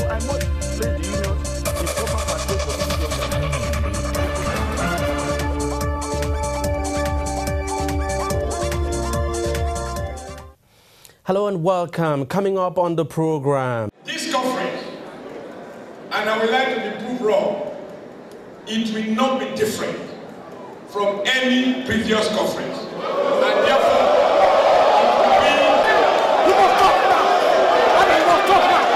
So I must place the union in proper patrol for Hello and welcome. Coming up on the program. This conference, and I would like to be proved wrong, it will not be different from any previous conference. And therefore, You must talk now! You must talk now!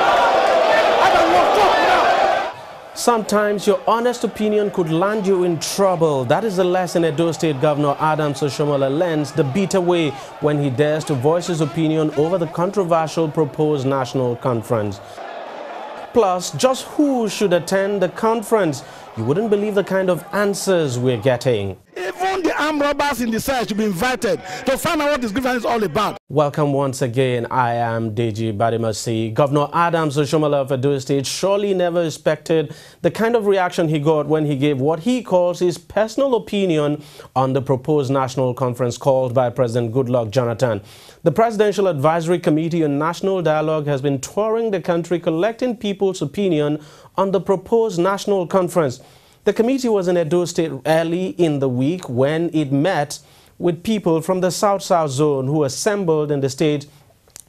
You must talk now! Sometimes your honest opinion could land you in trouble. That is the lesson Edo State Governor Oshiomhole learns the bitter way when he dares to voice his opinion over the controversial proposed national conference. Plus, just who should attend the conference? You wouldn't believe the kind of answers we're getting. Even the armed robbers in the side should be invited to find out what this grievance is all about. Welcome once again. I am DEJI360. Governor Oshiomhole of Edo State surely never expected the kind of reaction he got when he gave what he calls his personal opinion on the proposed national conference called by President Goodluck Jonathan. The Presidential Advisory Committee on National Dialogue has been touring the country collecting people's opinion on the proposed national conference. The committee was in Edo State early in the week when it met with people from the South-South zone who assembled in the state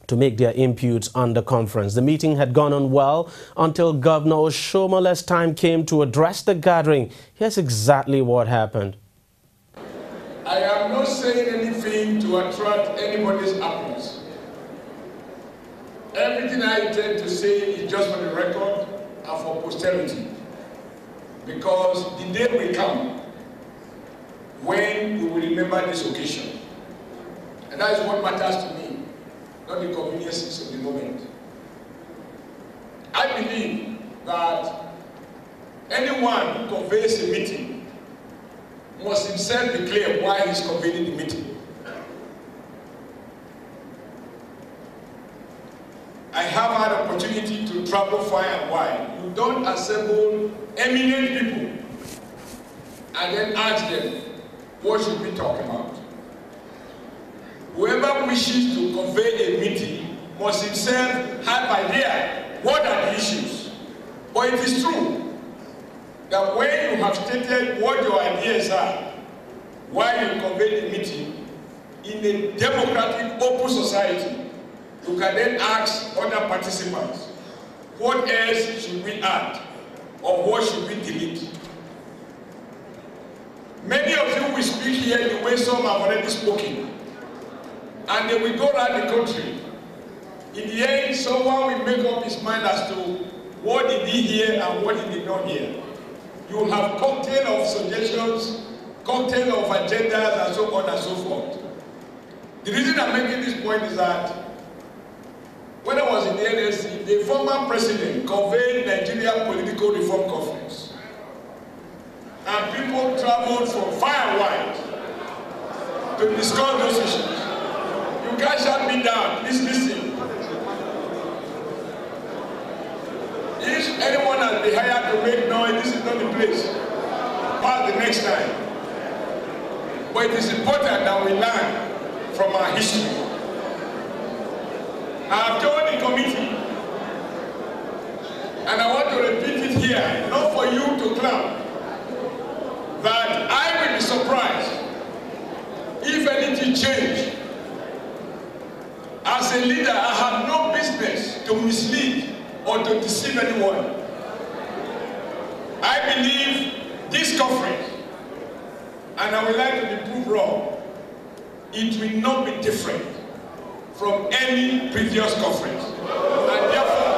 to make their inputs on the conference. The meeting had gone on well until Governor Oshiomhole's time came to address the gathering. Here's exactly what happened. I am not saying anything to attract anybody's happiness. Everything I intend to say is just for the record and for posterity. Because the day will come when we will remember this occasion. And that is what matters to me, not the conveniences of the moment. I believe that anyone who convenes a meeting must himself be clear why he's convening the meeting. I have had opportunity to travel far and wide. You don't assemble eminent people and then ask them, what should we talk about? Whoever wishes to convey a meeting must himself have idea what are the issues. But it is true that when you have stated what your ideas are, while you convey the meeting, in a democratic, open society, you can then ask other participants, what else should we add? Or what should we delete? Many of you will speak here the way some have already spoken. And they will go around the country. In the end, someone will make up his mind as to what did he hear and what he did not hear. You will have cocktail of suggestions, cocktail of agendas, and so on and so forth. The reason I'm making this point is that when I was in the NSC, the former president convened Nigeria Political Reform Conference. And people traveled from far and wide to discuss those issues. You can't shut me down, please listen. If anyone has been hired to make noise, this is not the place. Pass the next time. But it is important that we learn from our history. I have told the committee, and I want to repeat it here, not for you to clap, that I will be surprised if anything changes. As a leader, I have no business to mislead or to deceive anyone. I believe this conference, and I would like to be proved wrong, it will not be different from any previous conference. And therefore,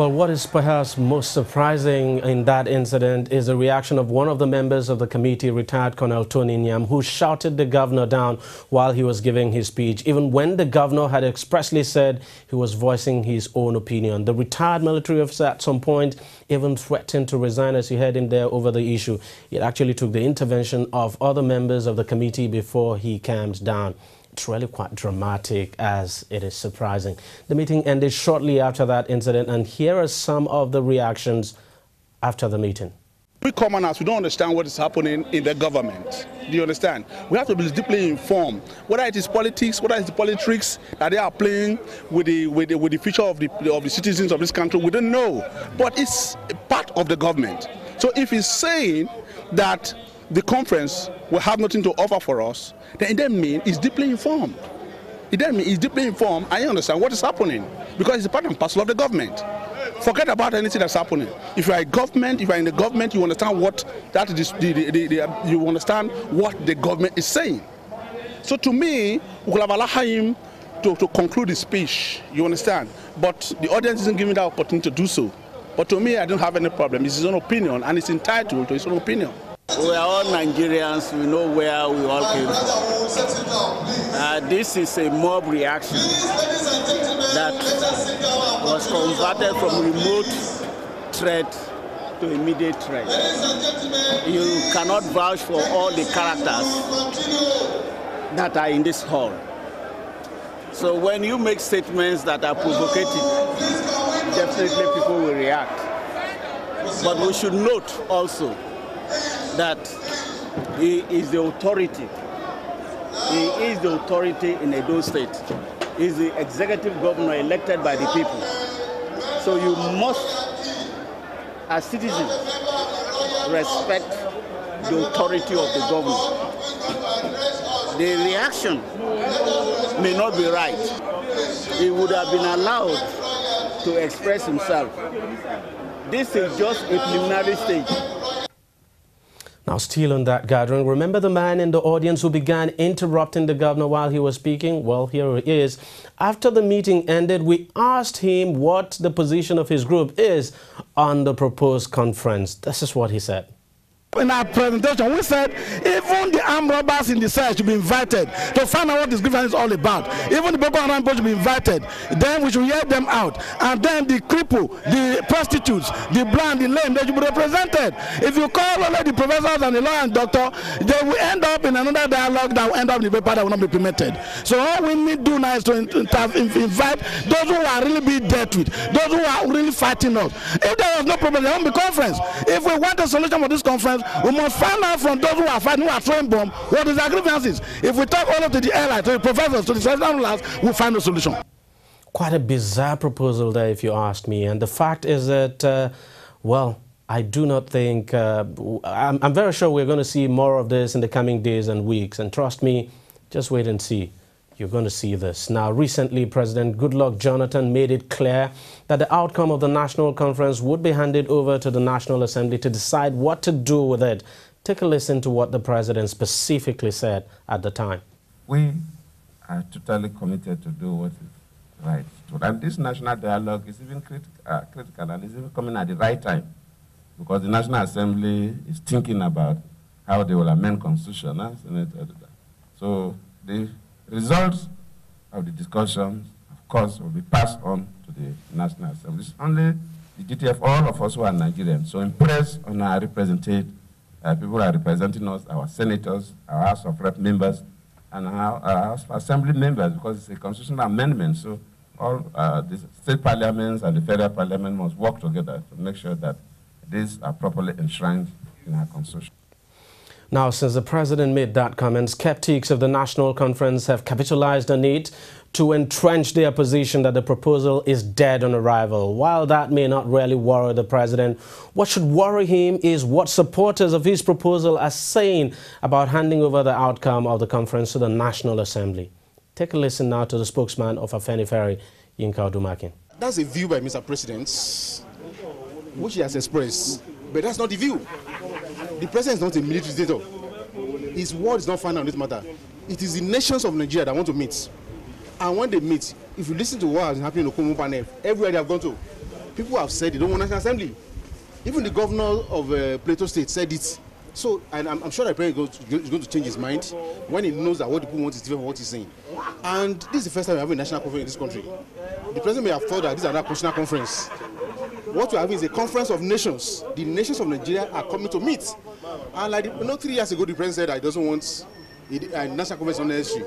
Well, what is perhaps most surprising in that incident is the reaction of one of the members of the committee, retired Colonel Tony Nyam, who shouted the governor down while he was giving his speech, even when the governor had expressly said he was voicing his own opinion. The retired military officer at some point even threatened to resign, as you heard him there, over the issue. It actually took the intervention of other members of the committee before he calmed down. It's really quite dramatic, as it is surprising. The meeting ended shortly after that incident, and here are some of the reactions after the meeting. We commoners, we don't understand what is happening in the government. Do you understand? We have to be deeply informed, whether it is politics, whether it is the politics that they are playing with the future of the citizens of this country. We don't know, but it's part of the government. So if he's saying that the conference will have nothing to offer for us, then it doesn't mean he's deeply informed. It doesn't mean he's deeply informed and he understands what is happening, because it's a part and parcel of the government. Forget about anything that's happening. If you are a government, if you are in the government, you understand what that is. You understand what the government is saying. So to me, we could have allowed him to conclude his speech. You understand? But the audience isn't giving that opportunity to do so. But to me, I don't have any problem. It's his own opinion, and he's entitled to his own opinion. We are all Nigerians. We know where we all came from. This is a mob reaction that was converted from remote threat to immediate threat. You cannot vouch for all the characters that are in this hall. So when you make statements that are provocative, definitely people will react. But we should note also that he is the authority. He is the authority in Edo State. He is the executive governor elected by the people. So you must, as citizens, respect the authority of the governor. The reaction may not be right. He would have been allowed to express himself. This is just a preliminary stage. Now, still on that gathering, remember the man in the audience who began interrupting the governor while he was speaking? Well, here he is. After the meeting ended, we asked him what the position of his group is on the proposed conference. This is what he said. In our presentation, we said even the armed robbers in the cell should be invited to find out what this grievance is all about. Even the Boko Haram should be invited. Then we should hear them out. And then the cripple, the prostitutes, the blind, the lame, they should be represented. If you call only the professors and the lawyer and doctor, they will end up in another dialogue that will end up in the paper that will not be implemented. So all we need to do now is to invite those who are really being dealt with, those who are really fighting us. If there was no problem, there won't be conference. If we want a solution for this conference, we must find out from those who are fighting, who are throwing bombs, what is their grievances. If we talk all to the airline, to the professors, to the session rulers, we'll find a solution. Quite a bizarre proposal there, if you ask me. And the fact is that, well, I do not think, I'm very sure we're going to see more of this in the coming days and weeks. And trust me, just wait and see. You're going to see this. Now, recently, President Goodluck Jonathan made it clear that the outcome of the national conference would be handed over to the National Assembly to decide what to do with it. Take a listen to what the president specifically said at the time. We are totally committed to do what is right. And this national dialogue is even critical, and is even coming at the right time, because the National Assembly is thinking about how they will amend Constitution. So the results of the discussions, of course, will be passed on to the National Assembly. It's only the duty of all of us who are Nigerians. So impress on our representatives, people who are representing us, our senators, our House of Rep members, and our House of Assembly members, because it's a constitutional amendment. So all the state parliaments and the federal parliament must work together to make sure that these are properly enshrined in our Constitution. Now, since the president made that comment, skeptics of the national conference have capitalized on it to entrench their position that the proposal is dead on arrival. While that may not really worry the president, what should worry him is what supporters of his proposal are saying about handing over the outcome of the conference to the National Assembly. Take a listen now to the spokesman of Afenifere, Yinka Odumakin. That's a view by Mr. President, which he has expressed, but that's not the view. The president is not a military dictator. His word is not final on this matter. It is the nations of Nigeria that want to meet. And when they meet, if you listen to what has happened in Okomu Panel, everywhere they have gone to, People have said they don't want National Assembly. Even the governor of Plateau State said it. So, and I'm sure the president is going to change his mind when he knows that what the people want is different from what he's saying. And this is the first time we're having a national conference in this country. The president may have thought that this is another constitutional conference. What we're having is a conference of nations. The nations of Nigeria are coming to meet. And like 3 years ago, the president said that he doesn't want a national conference on necessary.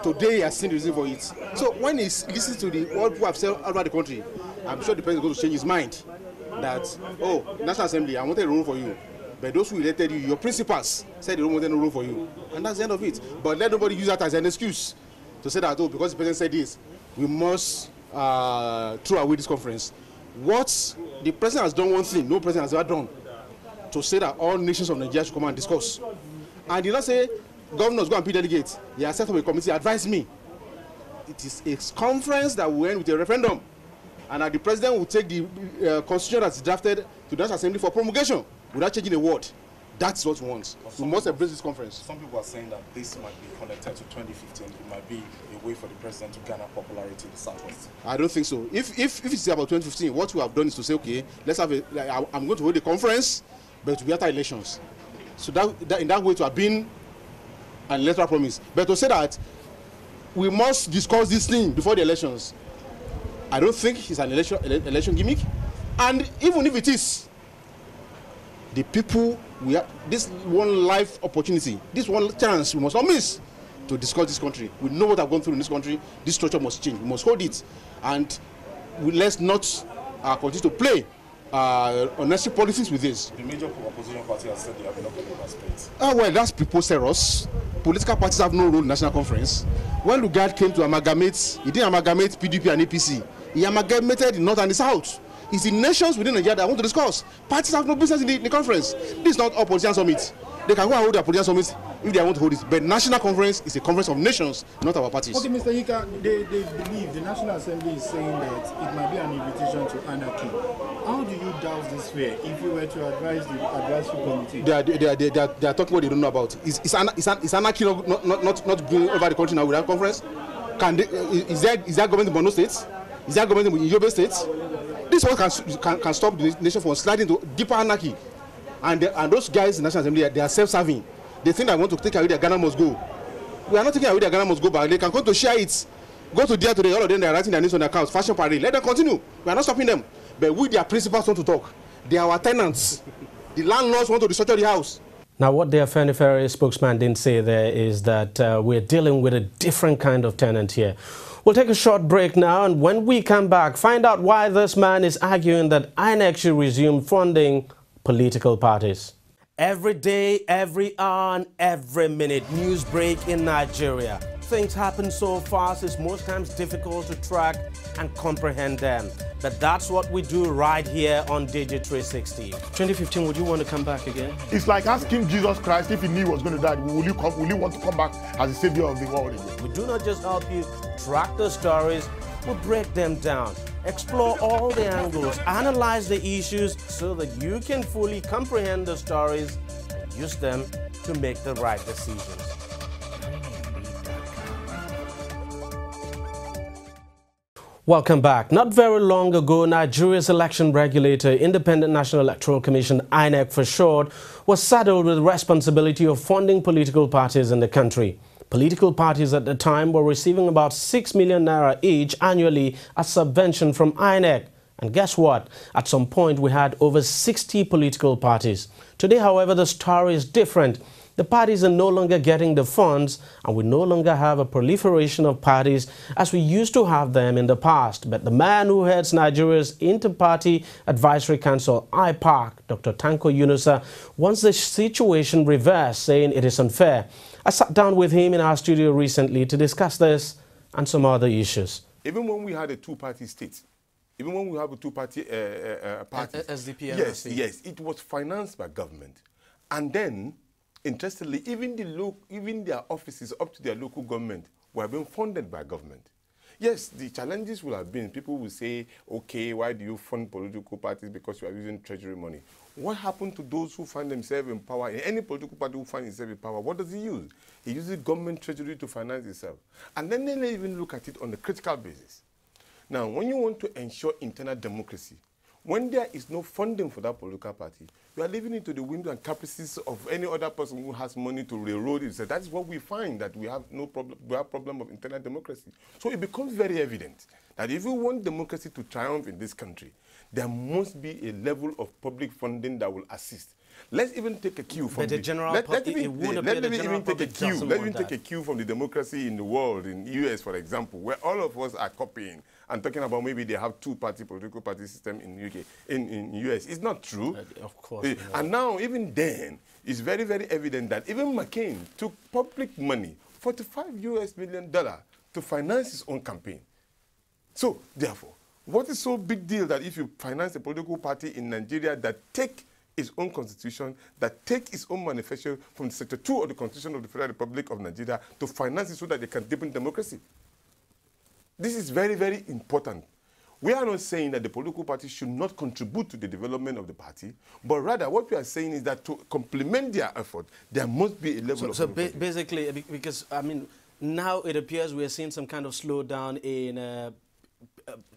Today, he has seen the reason for it. So when he listens to what people have said all over the country, I'm sure the president is going to change his mind. That, oh, National Assembly, I wanted a role for you. But those who elected you, your principals, said they don't want any role for you. And that's the end of it. But let nobody use that as an excuse to say that, oh, because the president said this, we must throw away this conference. What the president has done one thing, no president has ever done, to say that all nations of Nigeria should come and discuss. And he did not say, governors go and pick delegates. He has set up a committee, advise me. It is a conference that will end with a referendum. And the president will take the constitution that's drafted to the National Assembly for promulgation without changing a word. That's what we want. We must embrace this conference. Some people are saying that this might be connected to 2015. It might be a way for the president to garner popularity in the Southwest. I don't think so. If it's about 2015, what we have done is to say, okay, let's have I'm going to hold a conference, but it will be after elections. So that in that way to have been an electoral promise. But to say that we must discuss this thing before the elections, I don't think it's an election gimmick. And even if it is, the people, we have this one life opportunity, this one chance we must not miss to discuss this country. We know what I've gone through in this country. This structure must change. We must hold it. And let's not continue to play unnecessary politics with this. The major opposition party has said they have not going to participate. Well, that's preposterous. Political parties have no role in national conference. When Lugard came to amalgamate, he didn't amalgamate PDP and APC. He amalgamated the North and the South. It's the nations within Nigeria that want to discuss. Parties have no business in the conference. This is not a politician summit. They can go and hold their politician summit if they want to hold it. But national conference is a conference of nations, not our parties. Okay, Mr. Yika, they believe the National Assembly is saying that it might be an invitation to anarchy. How do you douse this fear if you were to advise the advisory committee? They are talking what they don't know about. Is anarchy not going over the country now without conference? Is there government in Borno State? Is there government in Yobe State? This one can stop the nation from sliding into deeper anarchy. And those guys in the National Assembly, they are self-serving. They think I want to take away their Ghana must go. We are not taking away their Ghana must go, but they can come to share it. Go to there today, all of them, they are writing their names on their accounts, fashion parade. Let them continue. We are not stopping them. But we, their principals, want to talk. They are our tenants. The landlords want to restructure the house. Now, what the Afenifere spokesman didn't say there is that we're dealing with a different kind of tenant here. We'll take a short break now, and when we come back, find out why this man is arguing that INEC should resume funding political parties. Every day, every hour, and every minute, news break in Nigeria. Things happen so fast, it's most times difficult to track and comprehend them. But that's what we do right here on DEJI360. 2015, would you want to come back again? It's like asking Jesus Christ if he knew he was going to die, will you want to come back as the savior of the world again? We do not just help you track the stories, we break them down, explore all the angles, analyze the issues so that you can fully comprehend the stories and use them to make the right decisions. Welcome back. Not very long ago, Nigeria's election regulator, Independent National Electoral Commission, INEC for short, was saddled with the responsibility of funding political parties in the country. Political parties at the time were receiving about 6 million naira each annually as subvention from INEC. And guess what? At some point, we had over 60 political parties. Today, however, the story is different. The parties are no longer getting the funds, and we no longer have a proliferation of parties as we used to have them in the past. But the man who heads Nigeria's Inter-Party Advisory Council, IPAC, Dr. Tanko Yunusa, wants the situation reversed, saying it is unfair. I sat down with him in our studio recently to discuss this and some other issues. Even when we had a two-party state, even when we have a two-party party, SDP and yes, it was financed by government. And then, interestingly, even their offices up to their local government were being funded by government. Yes, the challenges will have been, people will say, okay, why do you fund political parties because you are using treasury money? What happened to those who find themselves in power? In any political party who finds himself in power, what does he use? He uses government treasury to finance himself. And then they even look at it on a critical basis. Now, when you want to ensure internal democracy, When there is no funding for that political party, you are leaving it to the whims and caprices of any other person who has money to railroad it. So that is what we find, that we have no problem. We have problem of internal democracy. So it becomes very evident that if we want democracy to triumph in this country, there must be a level of public funding that will assist. Let's even take a cue from the general public. Let me even take a cue from the democracy in the world, in the US, for example, where all of us are copying and talking about maybe they have two-party political party system in UK, in US. It's not true. Of course. And now, even then, it's very, very evident that even McCain took public money, $45 million, to finance his own campaign. So, therefore, what is so big deal that if you finance a political party in Nigeria that take its own constitution, that take its own manifesto from Sector 2 of the Constitution of the Federal Republic of Nigeria to finance it so that they can deepen democracy? This is very, very important. We are not saying that the political party should not contribute to the development of the party, but rather what we are saying is that to complement their effort, there must be a level of... So basically, because, I mean, now it appears we are seeing some kind of slowdown in,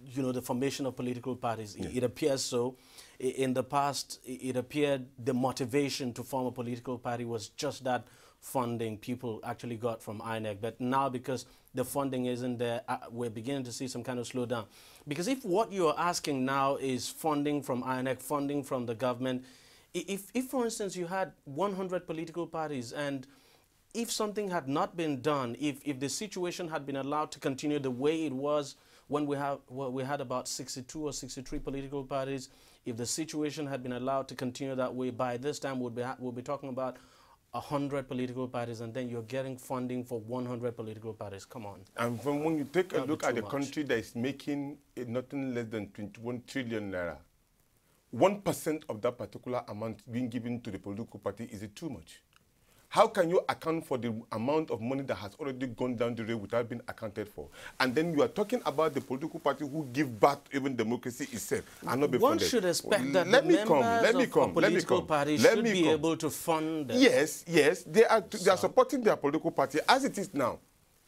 you know, the formation of political parties. Yeah. It appears so. In the past, it appeared the motivation to form a political party was just that funding people actually got from INEC. But now, because the funding isn't there, we're beginning to see some kind of slowdown. Because if what you're asking now is funding from INEC, funding from the government, if for instance, you had 100 political parties and if something had not been done, if the situation had been allowed to continue the way it was when we had about 62 or 63 political parties, if the situation had been allowed to continue that way, by this time we'll be talking about 100 political parties, and then you're getting funding for 100 political parties. Come on. And when you take a look at the country that is making nothing less than 21 trillion naira, 1% of that particular amount being given to the political party, is it too much? How can you account for the amount of money that has already gone down the road without being accounted for? And then you are talking about the political party who give back to even democracy itself and not be funded. One should expect that the members of political parties should be able to fund them. Yes, yes. They are supporting their political party as it is now.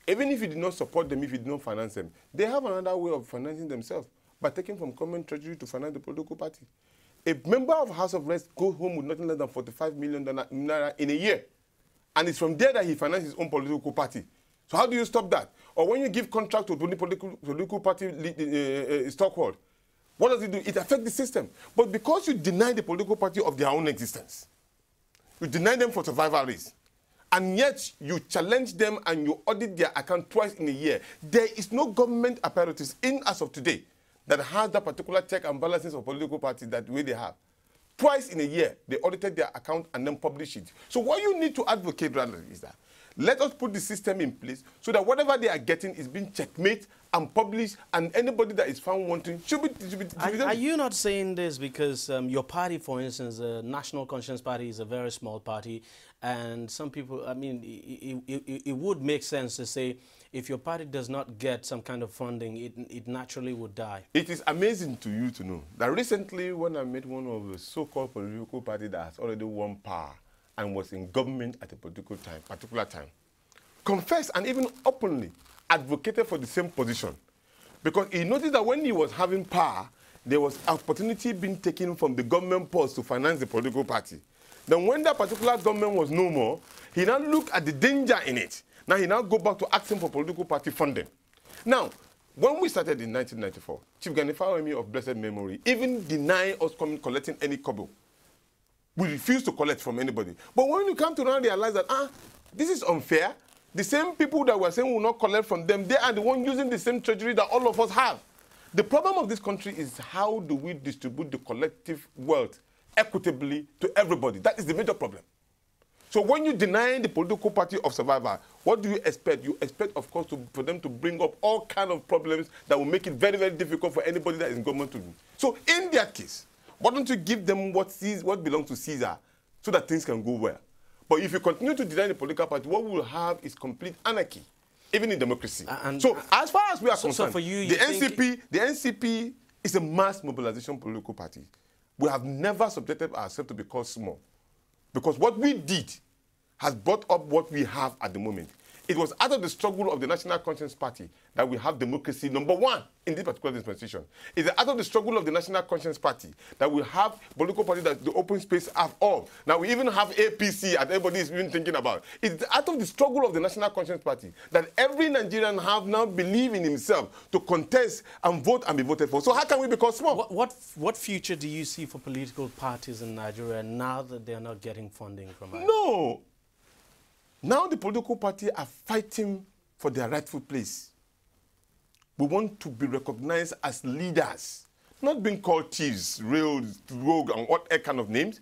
Even if you did not support them, if you did not finance them, they have another way of financing themselves by taking from common treasury to finance the political party. A member of House of Reps goes home with nothing less than $45 million in a year. And it's from there that he finances his own political party. So how do you stop that? Or when you give contract to political party stockhold, what does it do? It affects the system. But because you deny the political party of their own existence, you deny them for survival risk, and yet you challenge them and you audit their account twice in a year, there is no government apparatus in as of today that has that particular check and balances of political parties that way they have. Twice in a year, they audited their account and then publish it. So what you need to advocate rather is that let us put the system in place so that whatever they are getting is being checkmate and published, and anybody that is found wanting should be Are you not saying this because your party, for instance, the National Conscience Party, is a very small party, and some people, I mean, it would make sense to say if your party does not get some kind of funding, it naturally would die. It is amazing to you to know that recently when I met one of the so-called political party that has already won power and was in government at a particular time, confessed and even openly advocated for the same position. Because he noticed that when he was having power, there was opportunity being taken from the government post to finance the political party. Then when that particular government was no more, he now looked at the danger in it. Now he now go back to asking for political party funding. Now, when we started in 1994, Chief Gani Fawemi of blessed memory even denied us collecting any kobo. We refused to collect from anybody. But when you come to now realize that, this is unfair, the same people that were saying we will not collect from them, they are the ones using the same treasury that all of us have. The problem of this country is how do we distribute the collective wealth equitably to everybody? That is the major problem. So when you deny the political party of survival, what do you expect? You expect, of course, for them to bring up all kinds of problems that will make it very, very difficult for anybody that is in government to do. So in that case, why don't you give them what belongs to Caesar so that things can go well? But if you continue to deny the political party, what we will have is complete anarchy, even in democracy. So as far as we are concerned, so for you, the NCP is a mass mobilization political party. We have never subjected ourselves to be called small. Because what we did has brought up what we have at the moment. It was out of the struggle of the National Conscience Party that we have democracy, number one, in this particular dispensation. It's out of the struggle of the National Conscience Party that we have political party that the open space have all. Now we even have APC, and everybody is even thinking about. It's out of the struggle of the National Conscience Party that every Nigerian have now believe in himself to contest and vote and be voted for. So how can we become small? What future do you see for political parties in Nigeria now that they're not getting funding from us? No. Now the political party are fighting for their rightful place. We want to be recognized as leaders, not being called thieves, rogue, and what kind of names.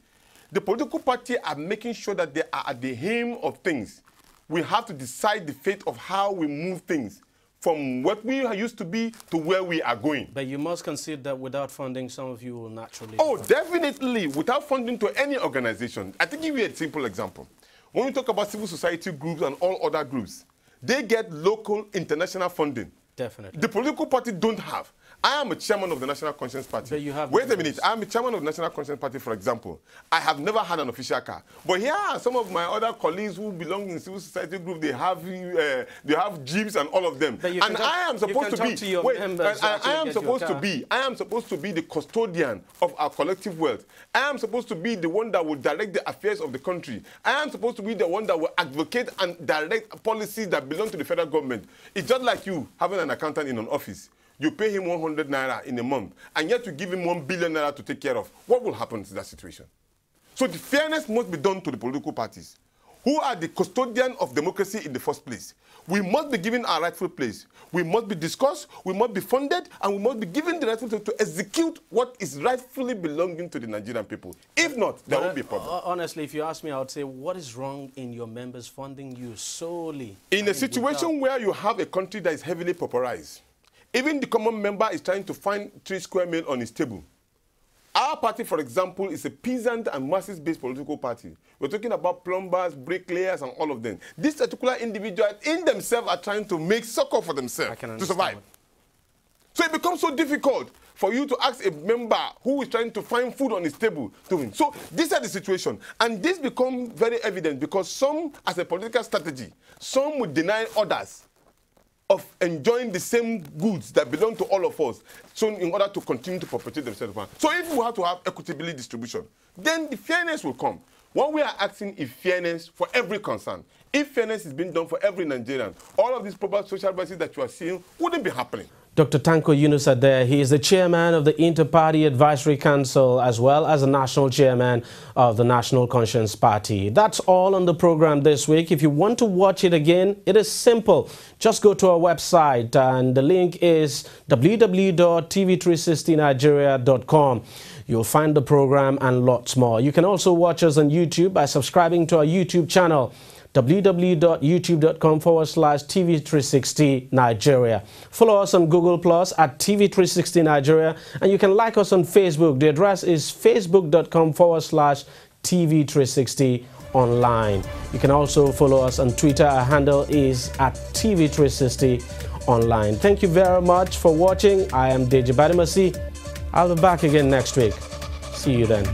The political party are making sure that they are at the aim of things. We have to decide the fate of how we move things from what we used to be to where we are going. But you must concede that without funding, some of you will naturally... Oh, definitely. Without funding to any organization. I think give you a simple example. When we talk about civil society groups and all other groups, they get local, international funding. Definitely. The political party don't have. I am a chairman of the National Conscience Party. But you have Wait a minute. I am a chairman of the National Conscience Party, for example. I have never had an official car. But here are some of my other colleagues who belong in civil society group. They have jeeps and all of them. And I am supposed to be. Wait, I am supposed to be the custodian of our collective wealth. I am supposed to be the one that will direct the affairs of the country. I am supposed to be the one that will advocate and direct policies that belong to the federal government. It's just like you having an accountant in an office. You pay him 100 naira in a month, and yet you give him 1 billion naira to take care of. What will happen to that situation? So the fairness must be done to the political parties, who are the custodian of democracy in the first place. We must be given our rightful place. We must be discussed, we must be funded, and we must be given the rightful place to execute what is rightfully belonging to the Nigerian people. If not, there won't be a problem. Honestly, if you ask me, I would say, what is wrong in your members funding you solely? In a situation where you have a country that is heavily pauperized, even the common member is trying to find 3 square meals on his table. Our party, for example, is a peasant and masses-based political party. We're talking about plumbers, bricklayers, and all of them. These particular individuals in themselves are trying to make succor for themselves to survive. So it becomes so difficult for you to ask a member who is trying to find food on his table to win. So these are the situation. And this becomes very evident because some, as a political strategy, some would deny others of enjoying the same goods that belong to all of us, so in order to continue to perpetuate themselves. So if we have to have equitably distribution, then the fairness will come. What we are asking is fairness for every concern. If fairness is being done for every Nigerian, all of these probable social biases that you are seeing wouldn't be happening. Dr. Tanko Yunusa there. He is the chairman of the Inter-Party Advisory Council as well as the national chairman of the National Conscience Party. That's all on the program this week. If you want to watch it again, it is simple. Just go to our website and the link is www.tv360nigeria.com. You'll find the program and lots more. You can also watch us on YouTube by subscribing to our YouTube channel, www.youtube.com/TV360 Nigeria. Follow us on Google Plus at TV360 Nigeria, and you can like us on Facebook. The address is facebook.com/TV360 online. You can also follow us on Twitter. Our handle is at TV360 online. Thank you very much for watching. I am DEJI360. I'll be back again next week. See you then.